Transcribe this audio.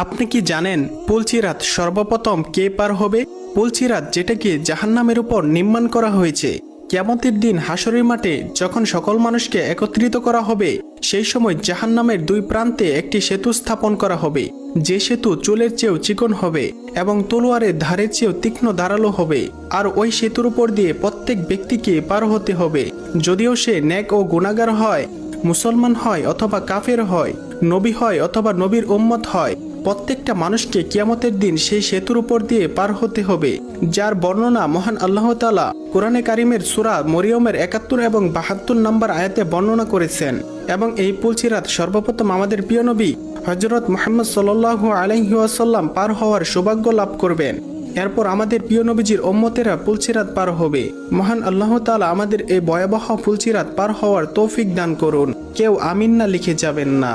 আপনি কি জানেন পুলসিরাত সর্বপ্রথম কে পার হবে? পুলসিরাত যেটাকে জাহান্নামের উপর নির্মাণ করা হয়েছে। কিয়ামতের দিন হাশরের মাঠে যখন সকল মানুষকে একত্রিত করা হবে, সেই সময় জাহান্নামের দুই প্রান্তে একটি সেতু স্থাপন করা হবে, যে সেতু চুলের চেয়েও চিকন হবে এবং তলোয়ারের ধারের চেয়েও তীক্ষ্ণ ধারালো হবে। আর ওই সেতুর উপর দিয়ে প্রত্যেক ব্যক্তিকে পার হতে হবে, যদিও সে নেক ও গুনাহগার হয়, মুসলমান হয় অথবা কাফের হয়, নবী হয় অথবা নবীর উম্মত হয়। প্রত্যেকটা মানুষকে কিয়ামতের দিন সেই সেতুর উপর দিয়ে পার হতে হবে, যার বর্ণনা মহান আল্লাহ তাআলা কোরআনে কারিমের সূরা মরিয়মের ৭১ এবং ৭২ নম্বর আয়াতে বর্ণনা করেছেন। এবং এই পুলসিরাত সর্বপ্রথম আমাদের প্রিয় নবী হযরত মুহাম্মদ সাল্লাল্লাহু আলাইহি ওয়াসাল্লাম পার হওয়ার সৌভাগ্য লাভ করবেন। এরপর আমাদের প্রিয় নবীজির উম্মতেরা পুলসিরাত পার হবে। মহান আল্লাহ তাআলা আমাদের এই ভয়াবহ পুলসিরাত পার হওয়ার তৌফিক দান করুন। কেউ আমিন না লিখে যাবেন না।